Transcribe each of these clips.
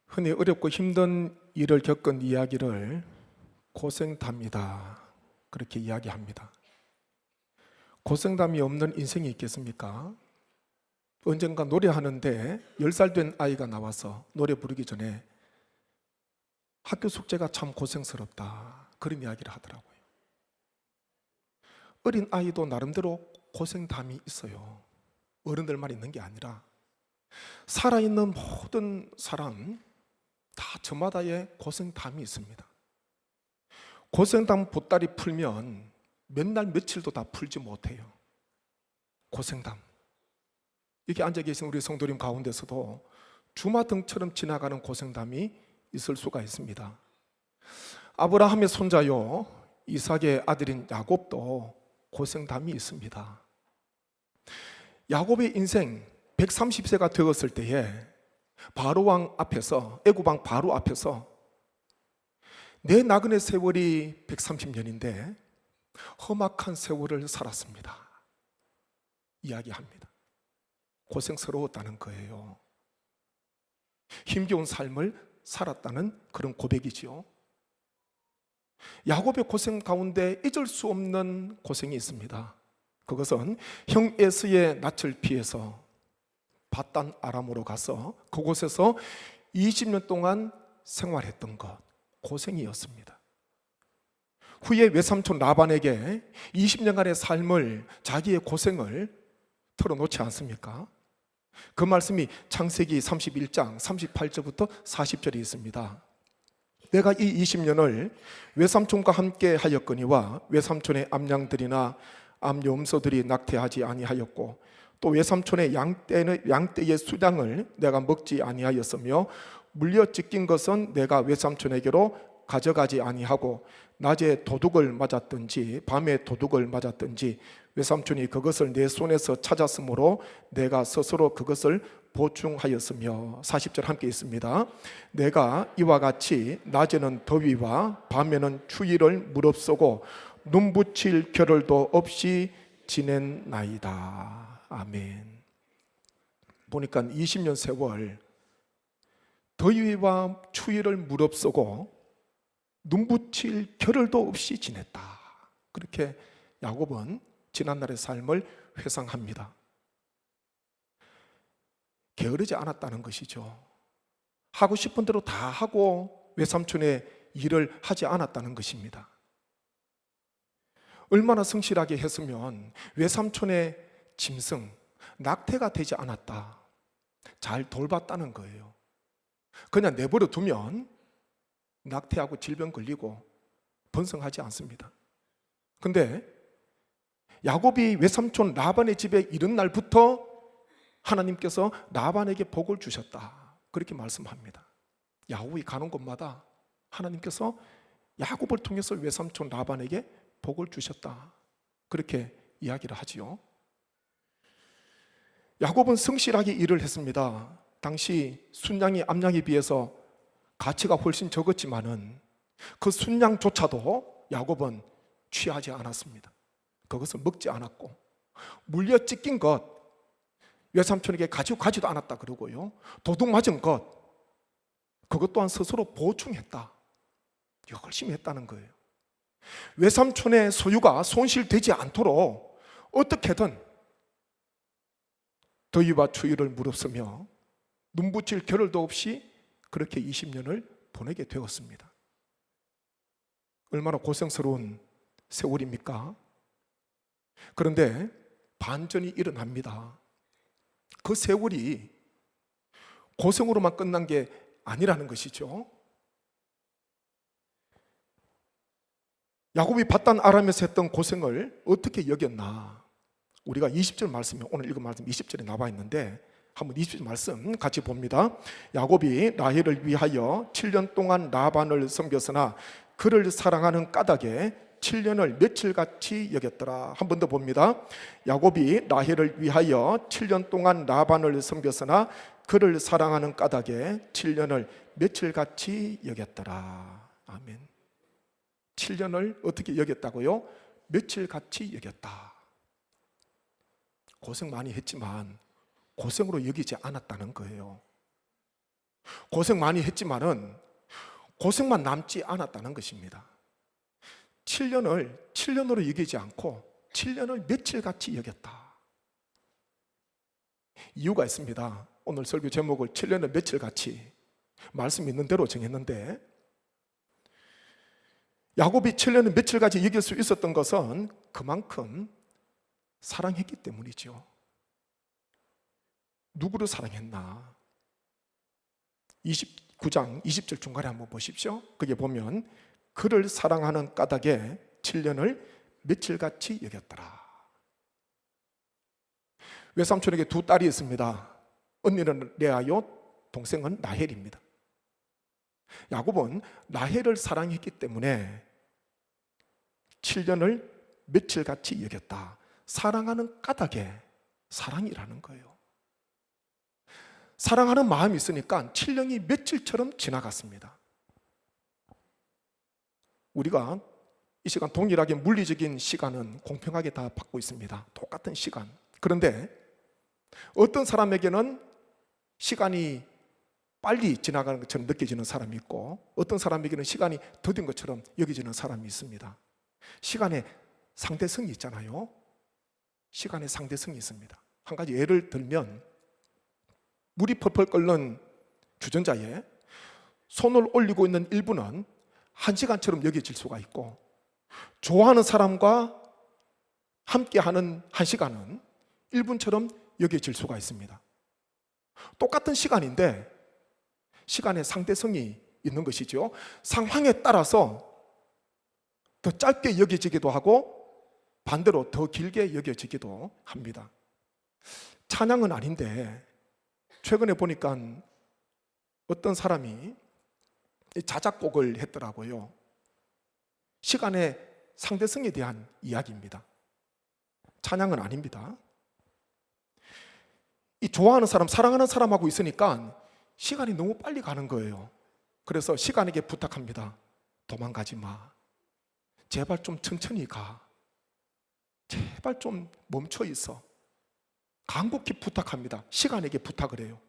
흔히 어렵고 힘든 일을 겪은 이야기를 고생담이다, 그렇게 이야기합니다. 고생담이 없는 인생이 있겠습니까? 언젠가 노래하는데 10살 된 아이가 나와서 노래 부르기 전에 학교 숙제가 참 고생스럽다, 그런 이야기를 하더라고요. 어린 아이도 나름대로 고생담이 있어요. 어른들만 있는 게 아니라 살아있는 모든 사람 다 저마다의 고생담이 있습니다. 고생담 보따리 풀면 몇 날 며칠도 다 풀지 못해요. 고생담. 여기 앉아 계신 우리 성도님 가운데서도 주마등처럼 지나가는 고생담이 있을 수가 있습니다. 아브라함의 손자요 이삭의 아들인 야곱도 고생담이 있습니다. 야곱의 인생 130세가 되었을 때에 바로왕 앞에서, 애굽왕 바로 앞에서 내 나그네 세월이 130년인데 험악한 세월을 살았습니다, 이야기합니다. 고생스러웠다는 거예요. 힘겨운 삶을 살았다는 그런 고백이지요. 야곱의 고생 가운데 잊을 수 없는 고생이 있습니다. 그것은 형 에서의 낯을 피해서 바단 아람으로 가서 그곳에서 20년 동안 생활했던 것, 고생이었습니다. 후에 외삼촌 라반에게 20년간의 삶을, 자기의 고생을 털어놓지 않습니까? 그 말씀이 창세기 31장 38절부터 40절에 있습니다. 내가 이 20년을 외삼촌과 함께 하였거니와 외삼촌의 암양들이나 암염소들이 낙태하지 아니하였고 또 외삼촌의 양떼의 수량을 내가 먹지 아니하였으며 물려 찢긴 것은 내가 외삼촌에게로 가져가지 아니하고 낮에 도둑을 맞았든지 밤에 도둑을 맞았든지 외삼촌이 그것을 내 손에서 찾았으므로 내가 스스로 그것을 보충하였으며 40절 함께 있습니다. 내가 이와 같이 낮에는 더위와 밤에는 추위를 무릅쓰고 눈붙일 겨를도 없이 지낸나이다. 아멘. 보니까 20년 세월 더위와 추위를 무릅쓰고 눈붙일 겨를도 없이 지냈다, 그렇게 야곱은 지난날의 삶을 회상합니다. 게으르지 않았다는 것이죠. 하고 싶은 대로 다 하고 외삼촌의 일을 하지 않았다는 것입니다. 얼마나 성실하게 했으면 외삼촌의 짐승, 낙태가 되지 않았다, 잘 돌봤다는 거예요. 그냥 내버려 두면 낙태하고 질병 걸리고 번성하지 않습니다. 근데 야곱이 외삼촌 라반의 집에 이른 날부터 하나님께서 라반에게 복을 주셨다, 그렇게 말씀합니다. 야곱이 가는 곳마다 하나님께서 야곱을 통해서 외삼촌 라반에게 복을 주셨다, 그렇게 이야기를 하지요. 야곱은 성실하게 일을 했습니다. 당시 순양이 암양에 비해서 가치가 훨씬 적었지만은 그 순양조차도 야곱은 취하지 않았습니다. 그것을 먹지 않았고 물려 찢긴 것 외삼촌에게 가지고 가지도 않았다 그러고요, 도둑 맞은 것 그것 또한 스스로 보충했다, 열심히 했다는 거예요. 외삼촌의 소유가 손실되지 않도록 어떻게든 더위와 추위를 무릅쓰며 눈붙일 겨를도 없이 그렇게 20년을 보내게 되었습니다. 얼마나 고생스러운 세월입니까? 그런데 반전이 일어납니다. 그 세월이 고생으로만 끝난 게 아니라는 것이죠. 야곱이 바단 아람에서 했던 고생을 어떻게 여겼나? 우리가 20절 말씀이, 오늘 읽은 말씀 20절에 나와 있는데 한번 20절 말씀 같이 봅니다. 야곱이 라헬을 위하여 7년 동안 라반을 섬겼으나 그를 사랑하는 까닭에 7년을 며칠같이 여겼더라. 한 번 더 봅니다. 야곱이 라헬을 위하여 7년 동안 라반을 섬겼으나 그를 사랑하는 까닭에 7년을 며칠같이 여겼더라. 아멘. 7년을 어떻게 여겼다고요? 며칠같이 여겼다. 고생 많이 했지만 고생으로 여기지 않았다는 거예요. 고생 많이 했지만은 고생만 남지 않았다는 것입니다. 7년을 7년으로 여기지 않고 7년을 며칠같이 여겼다. 이유가 있습니다. 오늘 설교 제목을 7년을 며칠같이 말씀 있는 대로 정했는데, 야곱이 7년을 며칠같이 여길 수 있었던 것은 그만큼 사랑했기 때문이죠. 누구를 사랑했나? 29장 20절 중간에 한번 보십시오. 거기에 보면 그를 사랑하는 까닭에 7년을 며칠같이 여겼더라. 외삼촌에게 두 딸이 있습니다. 언니는 레아요, 동생은 라헬입니다. 야곱은 라헬을 사랑했기 때문에 7년을 며칠같이 여겼다. 사랑하는 까닭에 사랑이라는 거예요. 사랑하는 마음이 있으니까 7년이 며칠처럼 지나갔습니다. 우리가 이 시간 동일하게 물리적인 시간은 공평하게 다 받고 있습니다. 똑같은 시간. 그런데 어떤 사람에게는 시간이 빨리 지나가는 것처럼 느껴지는 사람이 있고, 어떤 사람에게는 시간이 더딘 것처럼 여겨지는 사람이 있습니다. 시간의 상대성이 있잖아요. 시간의 상대성이 있습니다. 한 가지 예를 들면, 물이 펄펄 끓는 주전자에 손을 올리고 있는 1분은 1시간처럼 여겨질 수가 있고, 좋아하는 사람과 함께하는 1시간은 1분처럼 여겨질 수가 있습니다. 똑같은 시간인데 시간의 상대성이 있는 것이죠. 상황에 따라서 더 짧게 여겨지기도 하고 반대로 더 길게 여겨지기도 합니다. 찬양은 아닌데 최근에 보니까 어떤 사람이 자작곡을 했더라고요. 시간의 상대성에 대한 이야기입니다. 찬양은 아닙니다. 이 좋아하는 사람, 사랑하는 사람하고 있으니까 시간이 너무 빨리 가는 거예요. 그래서 시간에게 부탁합니다. 도망가지 마. 제발 좀 천천히 가. 제발 좀 멈춰 있어. 간곡히 부탁합니다. 시간에게 부탁을 해요.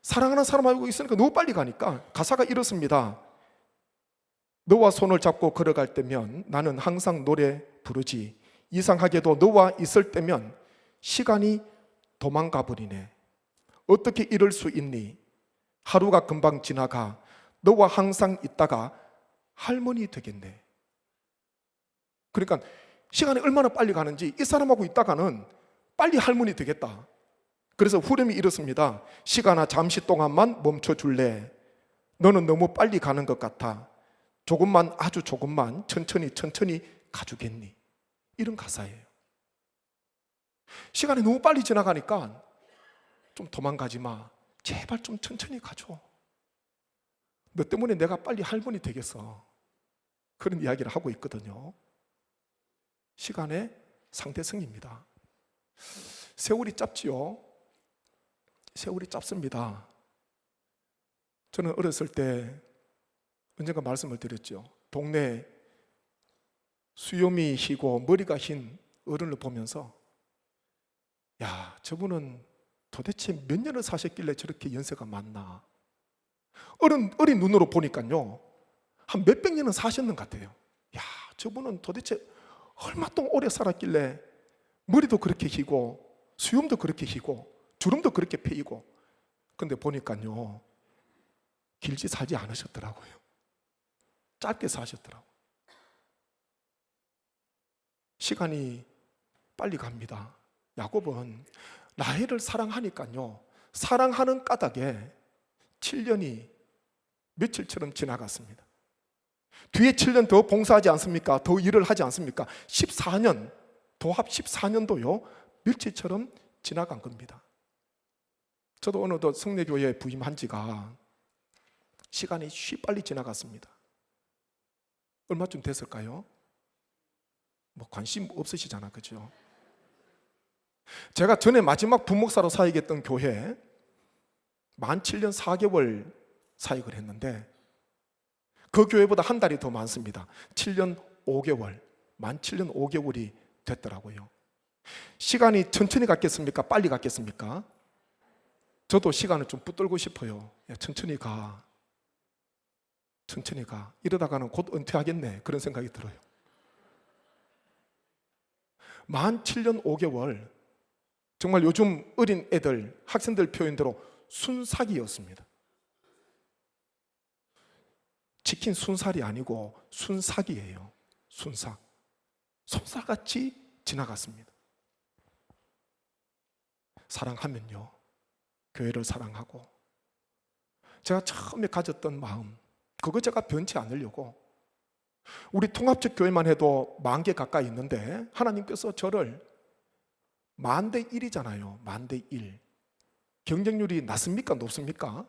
사랑하는 사람하고 있으니까 너무 빨리 가니까 가사가 이렇습니다. 너와 손을 잡고 걸어갈 때면 나는 항상 노래 부르지. 이상하게도 너와 있을 때면 시간이 도망가 버리네. 어떻게 이럴 수 있니? 하루가 금방 지나가. 너와 항상 있다가 할머니 되겠네. 그러니까 시간이 얼마나 빨리 가는지, 이 사람하고 있다가는 빨리 할머니 되겠다. 그래서 후렴이 이렇습니다. 시간아 잠시 동안만 멈춰줄래? 너는 너무 빨리 가는 것 같아. 조금만, 아주 조금만 천천히 가주겠니? 이런 가사예요. 시간이 너무 빨리 지나가니까 좀 도망가지 마. 제발 좀 천천히 가줘. 너 때문에 내가 빨리 할머니 되겠어. 그런 이야기를 하고 있거든요. 시간의 상대성입니다. 세월이 짧지요. 세월이 짧습니다. 저는 어렸을 때 언젠가 말씀을 드렸죠. 동네 수염이 희고 머리가 흰 어른을 보면서 야, 저분은 도대체 몇 년을 사셨길래 저렇게 연세가 많나. 어린 눈으로 보니까요, 한 몇백 년은 사셨는 것 같아요. 야, 저분은 도대체 얼마 동안 오래 살았길래 머리도 그렇게 희고 수염도 그렇게 희고 주름도 그렇게 패이고. 근데 보니까요, 길지 살지 않으셨더라고요. 짧게 사셨더라고요. 시간이 빨리 갑니다. 야곱은 라헬을 사랑하니까요, 사랑하는 까닭에 7년이 며칠처럼 지나갔습니다. 뒤에 7년 더 봉사하지 않습니까? 더 일을 하지 않습니까? 14년, 도합 14년도요 며칠처럼 지나간 겁니다. 저도 어느덧 성례교회에 부임한 지가 시간이 빨리 지나갔습니다. 얼마쯤 됐을까요? 뭐 관심 없으시잖아, 그죠? 제가 전에 마지막 부목사로 사역했던 교회 만 7년 4개월 사역을 했는데 그 교회보다 한 달이 더 많습니다. 7년 5개월, 만 7년 5개월이 됐더라고요. 시간이 천천히 갔겠습니까? 빨리 갔겠습니까? 저도 시간을 좀 붙들고 싶어요. 야, 천천히 가. 천천히 가. 이러다가는 곧 은퇴하겠네. 그런 생각이 들어요. 만 7년 5개월. 정말 요즘 어린 애들, 학생들 표현대로 순삭이었습니다. 치킨 순살이 아니고 순삭이에요. 순삭. 속살같이 지나갔습니다. 사랑하면요, 교회를 사랑하고, 제가 처음에 가졌던 마음, 그거 제가 변치 않으려고, 우리 통합적 교회만 해도 10,000개 가까이 있는데 하나님께서 저를 10,000대 1이잖아요. 10,000대 1. 경쟁률이 낮습니까? 높습니까?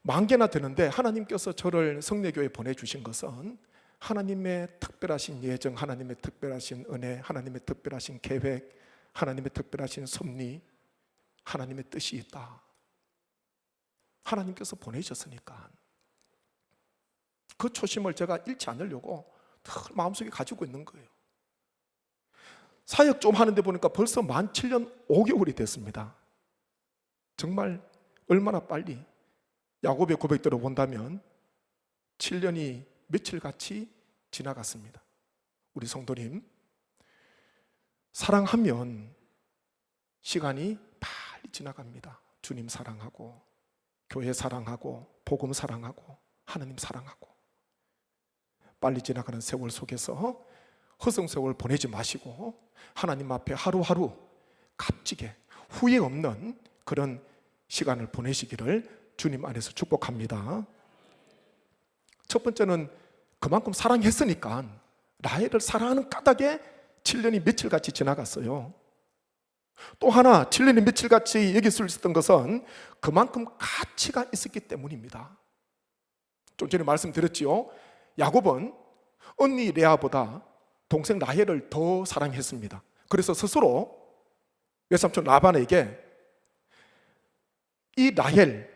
10,000개나 되는데 하나님께서 저를 성례교회에 보내주신 것은 하나님의 특별하신 예정, 하나님의 특별하신 은혜, 하나님의 특별하신 계획, 하나님의 특별하신 섭리, 하나님의 뜻이 있다. 하나님께서 보내셨으니까 그 초심을 제가 잃지 않으려고 늘 마음속에 가지고 있는 거예요. 사역 좀 하는데 보니까 벌써 만 7년 5개월이 됐습니다. 정말 얼마나 빨리 야곱의 고백대로 본다면 7년이 며칠같이 지나갔습니다. 우리 성도님, 사랑하면 시간이 빨리 지나갑니다. 주님 사랑하고, 교회 사랑하고, 복음 사랑하고, 하나님 사랑하고. 빨리 지나가는 세월 속에서 허송세월 보내지 마시고 하나님 앞에 하루하루 값지게 후회 없는 그런 시간을 보내시기를 주님 안에서 축복합니다. 첫 번째는 그만큼 사랑했으니까 라헬을 사랑하는 까닭에 7년이 며칠같이 지나갔어요. 또 하나 7년이 며칠같이 여길 수 있었던 것은 그만큼 가치가 있었기 때문입니다. 좀 전에 말씀드렸지요. 야곱은 언니 레아보다 동생 라헬을 더 사랑했습니다. 그래서 스스로 외삼촌 라반에게 이 라헬,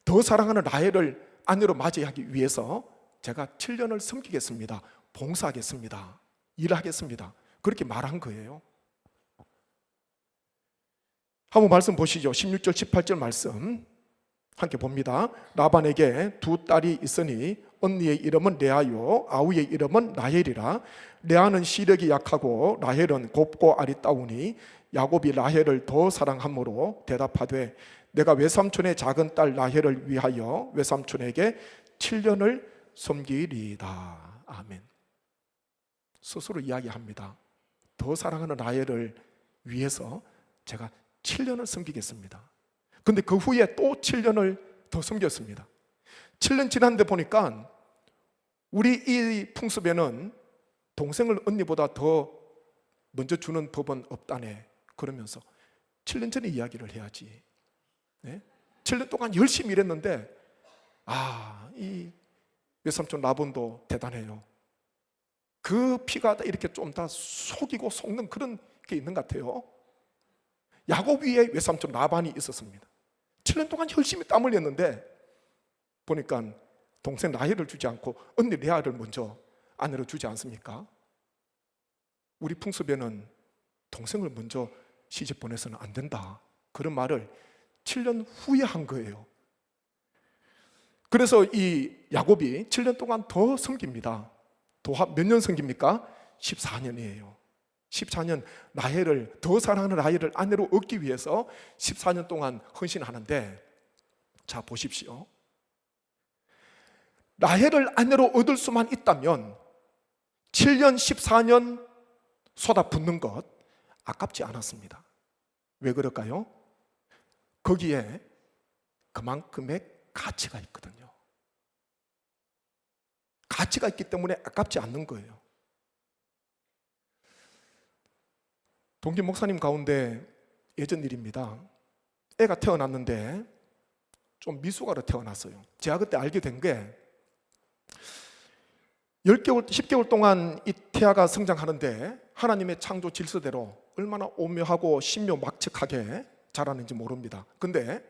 더 사랑하는 라헬을 아내로 맞이하기 위해서 제가 7년을 섬기겠습니다. 봉사하겠습니다. 일하겠습니다. 그렇게 말한 거예요. 한번 말씀 보시죠. 16절 18절 말씀 함께 봅니다. 라반에게 2 딸이 있으니 언니의 이름은 레아요 아우의 이름은 라헬이라. 레아는 시력이 약하고 라헬은 곱고 아리따우니 야곱이 라헬을 더 사랑함으로 대답하되 내가 외삼촌의 작은 딸 라헬을 위하여 외삼촌에게 7년을 섬기리이다. 아멘. 스스로 이야기합니다. 더 사랑하는 라헬을 위해서 제가 7년을 섬기겠습니다. 근데 그 후에 또 7년을 더 섬겼습니다. 7년 지났는데 보니까 우리 이 풍습에는 동생을 언니보다 더 먼저 주는 법은 없다네. 그러면서 7년 전에 이야기를 해야지. 네? 7년 동안 열심히 일했는데 이 외삼촌 라본도 대단해요. 그 피가 이렇게 좀 다 속이고 속는 그런 게 있는 것 같아요. 야곱 위에 외삼촌 라반이 있었습니다. 7년 동안 열심히 땀 흘렸는데 보니까 동생 라헬을 주지 않고 언니 레아를 먼저 아내로 주지 않습니까? 우리 풍습에는 동생을 먼저 시집 보내서는 안 된다. 그런 말을 7년 후에 한 거예요. 그래서 이 야곱이 7년 동안 더 섬깁니다. 몇 년 섬깁니까? 14년이에요. 14년 라헬을, 더 사랑하는 라헬을 아내로 얻기 위해서 14년 동안 헌신하는데, 자 보십시오. 라헬을 아내로 얻을 수만 있다면 7년 14년 쏟아붓는 것 아깝지 않았습니다. 왜 그럴까요? 거기에 그만큼의 가치가 있거든요. 가치가 있기 때문에 아깝지 않는 거예요. 동기 목사님 가운데 예전 일입니다. 애가 태어났는데 좀 미숙아로 태어났어요. 제가 그때 알게 된 게 10개월, 10개월 동안 이 태아가 성장하는데 하나님의 창조 질서대로 얼마나 오묘하고 신묘막측하게 자라는지 모릅니다. 근데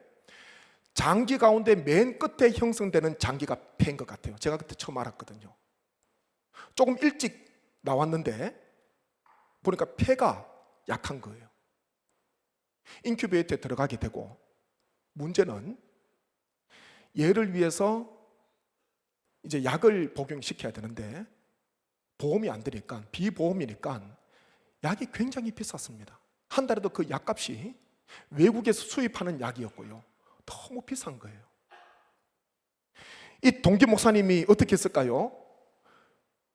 장기 가운데 맨 끝에 형성되는 장기가 폐인 것 같아요. 제가 그때 처음 알았거든요. 조금 일찍 나왔는데 보니까 폐가 약한 거예요. 인큐베이터에 들어가게 되고, 문제는 얘를 위해서 이제 약을 복용시켜야 되는데 보험이 안 되니까, 비보험이니까 약이 굉장히 비쌌습니다. 한 달에도 그 약값이 외국에서 수입하는 약이었고요, 너무 비싼 거예요. 이 동기 목사님이 어떻게 했을까요?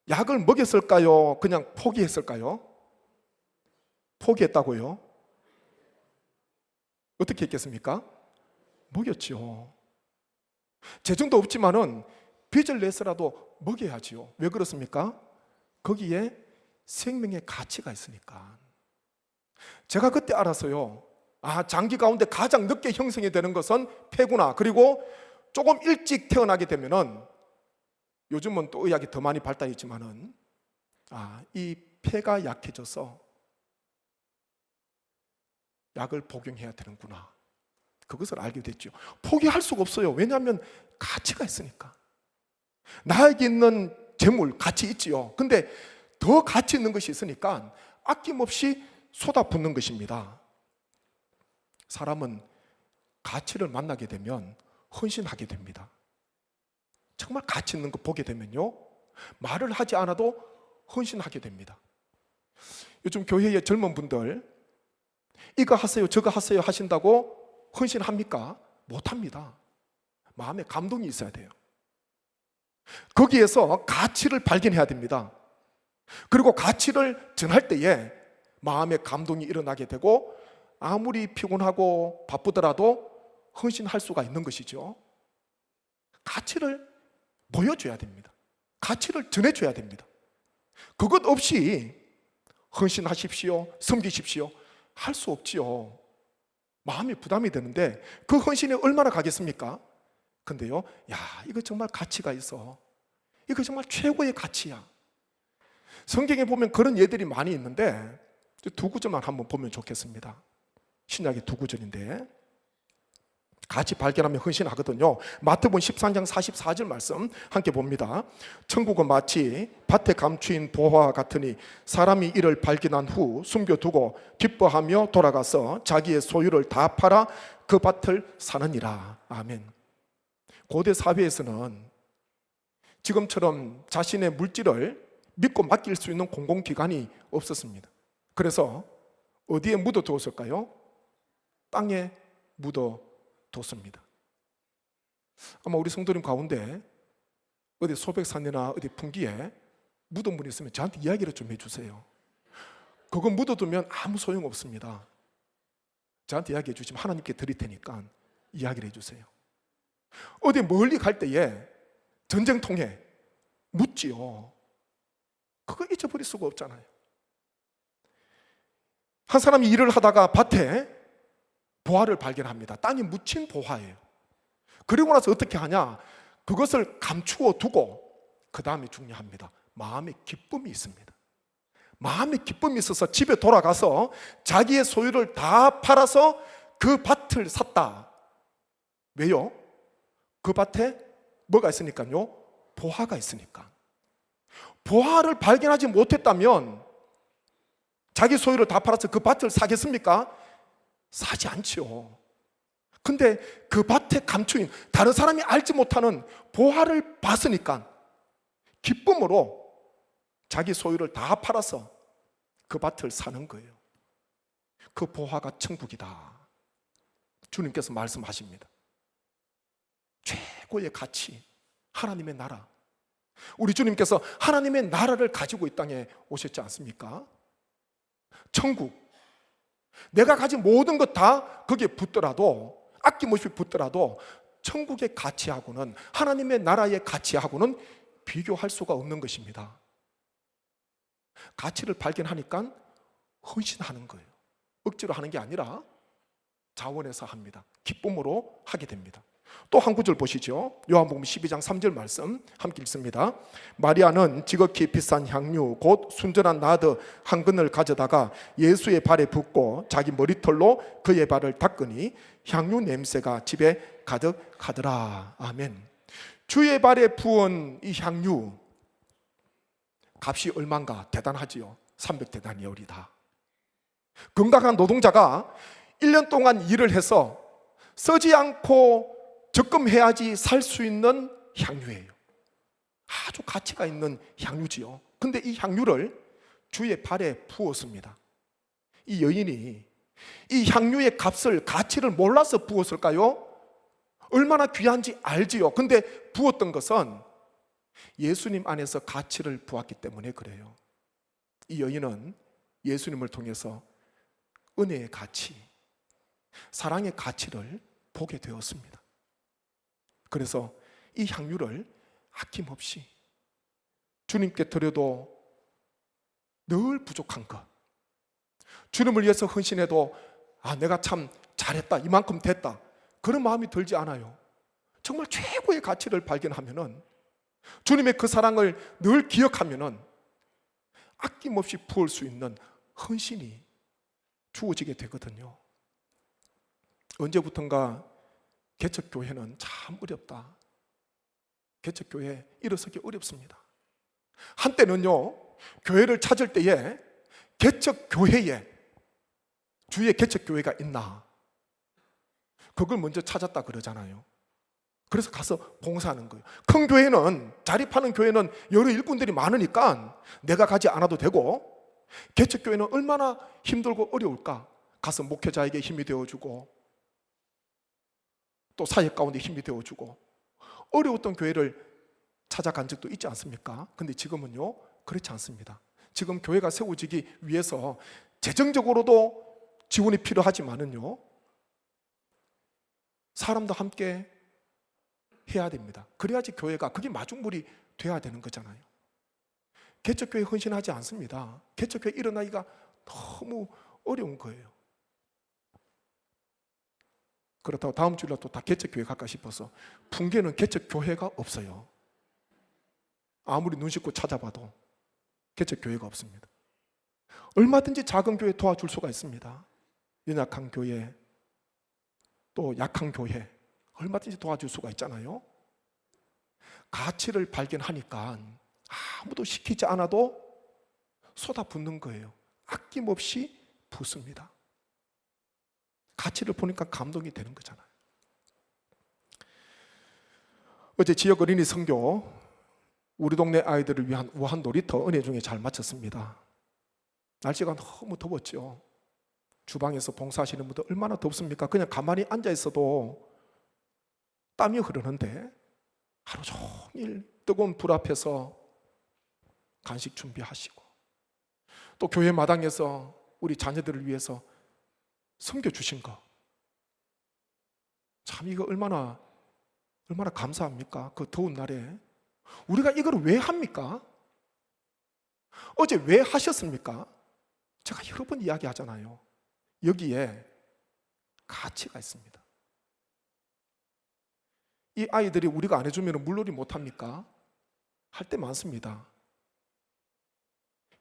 약을 먹였을까요? 그냥 포기했을까요? 포기했다고요? 어떻게 했겠습니까? 먹였죠. 재정도 없지만은 빚을 내서라도 먹여야지요. 왜 그렇습니까? 거기에 생명의 가치가 있으니까. 제가 그때 알았어요. 장기 가운데 가장 늦게 형성이 되는 것은 폐구나, 그리고 조금 일찍 태어나게 되면은, 요즘은 또 의학이 더 많이 발달했지만은, 이 폐가 약해져서 약을 복용해야 되는구나, 그것을 알게 됐죠. 포기할 수가 없어요. 왜냐하면 가치가 있으니까. 나에게 있는 재물, 가치 있지요. 근데 더 가치 있는 것이 있으니까 아낌없이 쏟아붓는 것입니다. 사람은 가치를 만나게 되면 헌신하게 됩니다. 정말 가치 있는 거 보게 되면요, 말을 하지 않아도 헌신하게 됩니다. 요즘 교회의 젊은 분들 이거 하세요 저거 하세요 하신다고 헌신합니까? 못합니다. 마음에 감동이 있어야 돼요. 거기에서 가치를 발견해야 됩니다. 그리고 가치를 전할 때에 마음에 감동이 일어나게 되고, 아무리 피곤하고 바쁘더라도 헌신할 수가 있는 것이죠. 가치를 보여줘야 됩니다. 가치를 전해줘야 됩니다. 그것 없이 헌신하십시오, 섬기십시오 할 수 없지요. 마음이 부담이 되는데 그 헌신이 얼마나 가겠습니까? 근데요, 이거 정말 가치가 있어, 이거 정말 최고의 가치야. 성경에 보면 그런 예들이 많이 있는데 두 구절만 한번 보면 좋겠습니다. 신약의 두 구절인데 같이 발견하면 헌신하거든요. 마태복음 13장 44절 말씀 함께 봅니다. 천국은 마치 밭에 감추인 보화와 같으니 사람이 이를 발견한 후 숨겨두고 기뻐하며 돌아가서 자기의 소유를 다 팔아 그 밭을 사느니라. 아멘. 고대 사회에서는 지금처럼 자신의 물질을 믿고 맡길 수 있는 공공기관이 없었습니다. 그래서 어디에 묻어두었을까요? 땅에 묻어뒀습니다. 아마 우리 성도님 가운데 어디 소백산이나 어디 풍기에 묻은 분이 있으면 저한테 이야기를 좀 해주세요. 그거 묻어두면 아무 소용없습니다. 저한테 이야기해 주시면 하나님께 드릴 테니까 이야기를 해주세요. 어디 멀리 갈 때에 전쟁통에 묻지요. 그거 잊어버릴 수가 없잖아요. 한 사람이 일을 하다가 밭에 보화를 발견합니다. 땅에 묻힌 보화예요. 그리고 나서 어떻게 하냐? 그것을 감추어 두고 그 다음에 중요합니다. 마음에 기쁨이 있습니다. 마음에 기쁨이 있어서 집에 돌아가서 자기의 소유를 다 팔아서 그 밭을 샀다. 왜요? 그 밭에 뭐가 있으니까요? 보화가 있으니까. 보화를 발견하지 못했다면 자기 소유를 다 팔아서 그 밭을 사겠습니까? 사지 않지요. 근데 그 밭에 감추인 다른 사람이 알지 못하는 보화를 봤으니까 기쁨으로 자기 소유를 다 팔아서 그 밭을 사는 거예요. 그 보화가 천국이다. 주님께서 말씀하십니다. 최고의 가치, 하나님의 나라. 우리 주님께서 하나님의 나라를 가지고 이 땅에 오셨지 않습니까? 천국, 내가 가진 모든 것 다 거기에 붙더라도, 아낌없이 붙더라도 천국의 가치하고는, 하나님의 나라의 가치하고는 비교할 수가 없는 것입니다. 가치를 발견하니까 헌신하는 거예요. 억지로 하는 게 아니라 자원해서 합니다. 기쁨으로 하게 됩니다. 또 한 구절 보시죠. 요한복음 12장 3절 말씀 함께 읽습니다. 마리아는 지극히 비싼 향유 곧 순전한 나드 한 근을 가져다가 예수의 발에 붓고 자기 머리털로 그의 발을 닦으니 향유 냄새가 집에 가득하더라. 아멘. 주의 발에 부은 이 향유 값이 얼마인가? 대단하지요. 300데나리온이다. 건강한 노동자가 1년 동안 일을 해서 쓰지 않고 적금해야지 살 수 있는 향유예요. 아주 가치가 있는 향유지요. 근데 이 향유를 주의 발에 부었습니다. 이 여인이 이 향유의 값을, 가치를 몰라서 부었을까요? 얼마나 귀한지 알지요. 근데 부었던 것은 예수님 안에서 가치를 부었기 때문에 그래요. 이 여인은 예수님을 통해서 은혜의 가치, 사랑의 가치를 보게 되었습니다. 그래서 이 향유를 아낌없이 주님께 드려도 늘 부족한 것, 주님을 위해서 헌신해도 내가 참 잘했다, 이만큼 됐다, 그런 마음이 들지 않아요. 정말 최고의 가치를 발견하면은, 주님의 그 사랑을 늘 기억하면은 아낌없이 부을 수 있는 헌신이 주어지게 되거든요. 언제부턴가 개척교회는 참 어렵다, 개척교회 일어서기 어렵습니다. 한때는요, 교회를 찾을 때에 개척교회에 주위에 개척교회가 있나, 그걸 먼저 찾았다 그러잖아요. 그래서 가서 봉사하는 거예요. 큰 교회는, 자립하는 교회는 여러 일꾼들이 많으니까 내가 가지 않아도 되고, 개척교회는 얼마나 힘들고 어려울까, 가서 목회자에게 힘이 되어주고 또 사역 가운데 힘이 되어주고, 어려웠던 교회를 찾아간 적도 있지 않습니까? 근데 지금은요, 그렇지 않습니다. 지금 교회가 세워지기 위해서 재정적으로도 지원이 필요하지만은요, 사람도 함께 해야 됩니다. 그래야지 교회가, 그게 마중물이 돼야 되는 거잖아요. 개척교회 헌신하지 않습니다. 개척교회 일어나기가 너무 어려운 거예요. 그렇다고 다음 주일날 또 다 개척교회 갈까 싶어서, 풍계는 개척교회가 없어요. 아무리 눈 씻고 찾아봐도 개척교회가 없습니다. 얼마든지 작은 교회 도와줄 수가 있습니다. 연약한 교회, 또 약한 교회, 얼마든지 도와줄 수가 있잖아요. 가치를 발견하니까 아무도 시키지 않아도 쏟아붓는 거예요. 아낌없이 붓습니다. 가치를 보니까 감동이 되는 거잖아요. 어제 지역 어린이 선교, 우리 동네 아이들을 위한 우한 놀이터 은혜 중에 잘 마쳤습니다. 날씨가 너무 더웠죠. 주방에서 봉사하시는 분들 얼마나 덥습니까? 그냥 가만히 앉아 있어도 땀이 흐르는데, 하루 종일 뜨거운 불 앞에서 간식 준비하시고, 또 교회 마당에서 우리 자녀들을 위해서 섬겨주신 거, 참 이거 얼마나 감사합니까? 그 더운 날에 우리가 이걸 왜 합니까? 어제 왜 하셨습니까? 제가 여러 번 이야기하잖아요. 여기에 가치가 있습니다. 이 아이들이 우리가 안 해주면 물놀이 못합니까? 할 때 많습니다.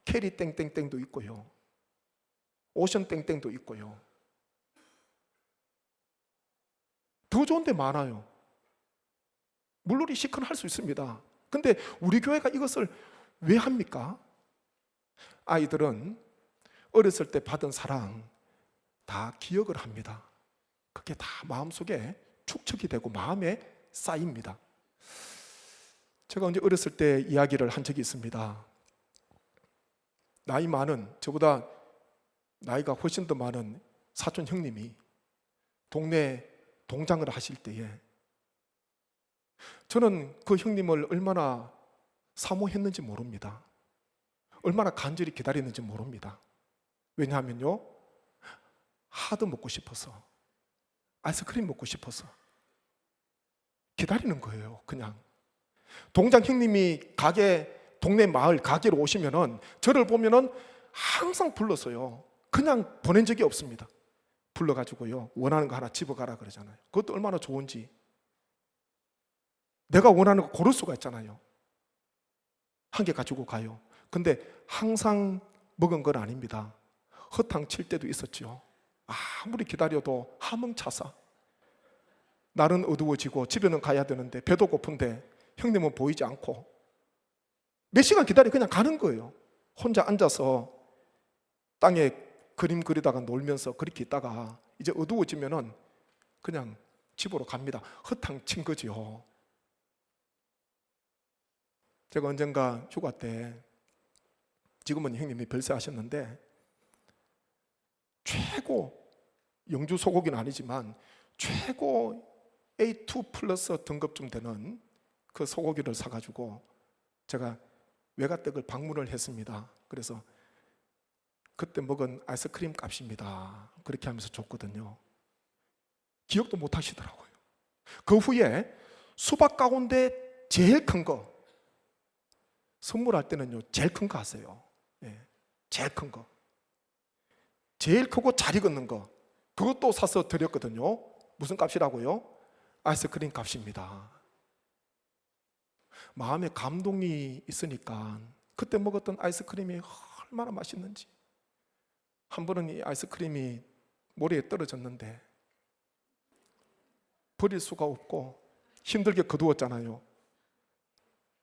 캐리 땡땡땡도 있고요, 오션 땡땡도 있고요, 더 좋은 데 많아요. 물놀이 시큰 할 수 있습니다. 근데 우리 교회가 이것을 왜 합니까? 아이들은 어렸을 때 받은 사랑 다 기억을 합니다. 그게 다 마음속에 축적이 되고 마음에 쌓입니다. 제가 언제 어렸을 때 이야기를 한 적이 있습니다. 나이 많은, 저보다 나이가 훨씬 더 많은 사촌 형님이 동네 동장을 하실 때에 저는 그 형님을 얼마나 사모했는지 모릅니다. 얼마나 간절히 기다렸는지 모릅니다. 왜냐하면요, 하도 먹고 싶어서, 아이스크림 먹고 싶어서 기다리는 거예요. 그냥 동장 형님이 동네 마을 가게로 오시면은 저를 보면은 항상 불렀어요. 그냥 보낸 적이 없습니다. 불러가지고요, 원하는 거 하나 집어가라 그러잖아요. 그것도 얼마나 좋은지. 내가 원하는 거 고를 수가 있잖아요. 한 개 가지고 가요. 근데 항상 먹은 건 아닙니다. 허탕 칠 때도 있었죠. 아무리 기다려도 하멍차서 날은 어두워지고 집에는 가야 되는데 배도 고픈데 형님은 보이지 않고 몇 시간 기다려 그냥 가는 거예요. 혼자 앉아서 땅에 그림 그리다가 놀면서 그렇게 있다가 이제 어두워지면은 그냥 집으로 갑니다. 허탕 친 거지요. 제가 언젠가 휴가 때, 지금은 형님이 별세하셨는데, 최고 영주 소고기는 아니지만 최고 A2 플러스 등급쯤 되는 그 소고기를 사가지고 제가 외가댁을 방문을 했습니다. 그래서 그때 먹은 아이스크림 값입니다. 그렇게 하면서 줬거든요. 기억도 못 하시더라고요. 그 후에 수박 가운데 제일 큰 거, 선물할 때는요 제일 큰 거 하세요. 제일 큰 거, 제일 크고 잘 익었는 거, 그것도 사서 드렸거든요. 무슨 값이라고요? 아이스크림 값입니다. 마음에 감동이 있으니까 그때 먹었던 아이스크림이 얼마나 맛있는지. 한 번은 이 아이스크림이 모래에 떨어졌는데 버릴 수가 없고 힘들게 거두었잖아요.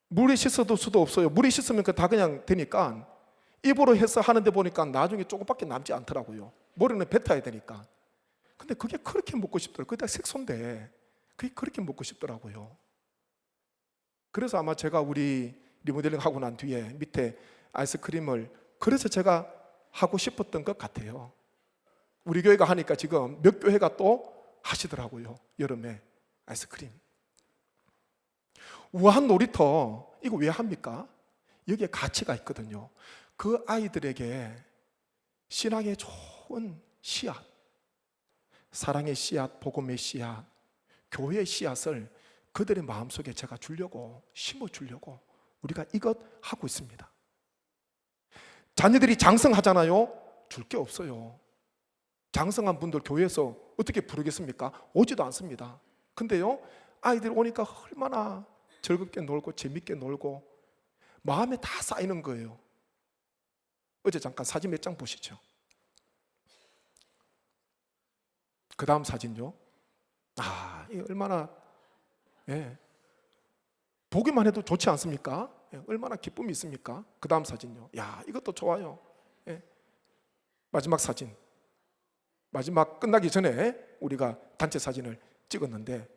물에 씻어도 수도 없어요. 물에 씻으면 다 그냥 되니까 입으로 해서 하는데 보니까 나중에 조금밖에 남지 않더라고요. 머리는 뱉어야 되니까. 근데 그게 그렇게 먹고 싶더라고요. 그게 다 색소인데 그게 그렇게 먹고 싶더라고요. 그래서 아마 제가 우리 리모델링 하고 난 뒤에 밑에 아이스크림을, 그래서 제가 하고 싶었던 것 같아요. 우리 교회가 하니까 지금 몇 교회가 또 하시더라고요. 여름에 아이스크림. 우한 놀이터, 이거 왜 합니까? 여기에 가치가 있거든요. 그 아이들에게 신앙의 좋은 씨앗, 사랑의 씨앗, 복음의 씨앗, 교회의 씨앗을 그들의 마음속에 제가 주려고, 심어주려고 우리가 이것 하고 있습니다. 자녀들이 장성하잖아요. 줄 게 없어요. 장성한 분들 교회에서 어떻게 부르겠습니까? 오지도 않습니다. 근데요, 아이들 오니까 얼마나 즐겁게 놀고 재밌게 놀고 마음에 다 쌓이는 거예요. 어제 잠깐 사진 몇 장 보시죠. 그 다음 사진요. 이게 얼마나, 보기만 해도 좋지 않습니까? 얼마나 기쁨이 있습니까? 그 다음 사진요. 이것도 좋아요. 마지막 사진. 마지막 끝나기 전에 우리가 단체 사진을 찍었는데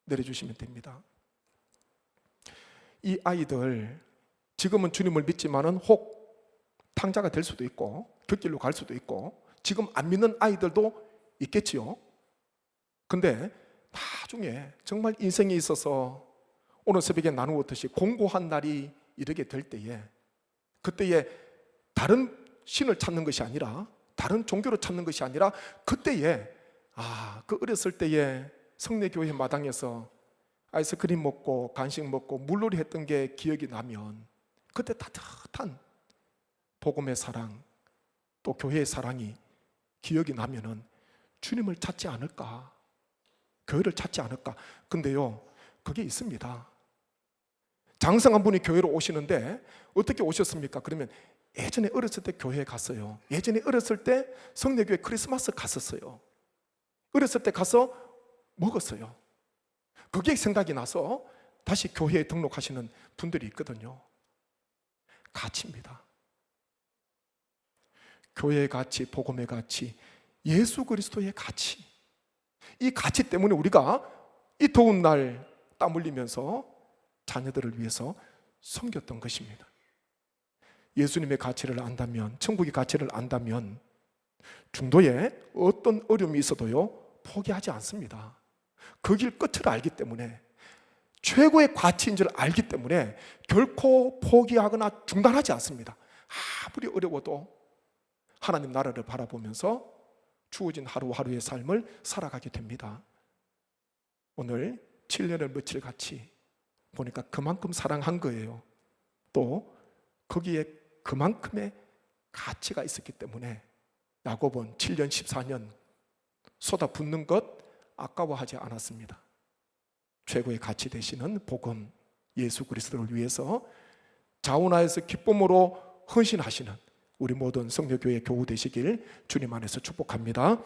내려주시면 됩니다. 이 아이들 지금은 주님을 믿지만은 혹 탕자가 될 수도 있고 곁길로 갈 수도 있고 지금 안 믿는 아이들도 있겠지요. 근데 나중에 정말 인생에 있어서 오늘 새벽에 나누었듯이 공고한 날이 이르게 될 때에, 그때에 다른 신을 찾는 것이 아니라, 다른 종교를 찾는 것이 아니라, 그때에 그 어렸을 때에 성내교회 마당에서 아이스크림 먹고 간식 먹고 물놀이 했던 게 기억이 나면, 그때 따뜻한 복음의 사랑, 또 교회의 사랑이 기억이 나면은 주님을 찾지 않을까, 교회를 찾지 않을까. 근데요, 그게 있습니다. 장성한 분이 교회로 오시는데 어떻게 오셨습니까? 그러면 예전에 어렸을 때 교회에 갔어요. 예전에 어렸을 때 성내교회 크리스마스 갔었어요. 어렸을 때 가서 먹었어요. 그게 생각이 나서 다시 교회에 등록하시는 분들이 있거든요. 가치입니다. 교회의 가치, 복음의 가치, 예수 그리스도의 가치. 이 가치 때문에 우리가 이 더운 날 땀 흘리면서 자녀들을 위해서 섬겼던 것입니다. 예수님의 가치를 안다면, 천국의 가치를 안다면 중도에 어떤 어려움이 있어도요 포기하지 않습니다. 그 길 끝을 알기 때문에, 최고의 가치인 줄 알기 때문에 결코 포기하거나 중단하지 않습니다. 아무리 어려워도 하나님 나라를 바라보면서 주어진 하루하루의 삶을 살아가게 됩니다. 오늘 7년을 며칠 같이 보니까 그만큼 사랑한 거예요. 또 거기에 그만큼의 가치가 있었기 때문에 야곱은 7년 14년 쏟아붓는 것 아까워하지 않았습니다. 최고의 가치 되시는 복음 예수 그리스도를 위해서 자원하여서 기쁨으로 헌신하시는 우리 모든 성녀교회 교우 되시길 주님 안에서 축복합니다.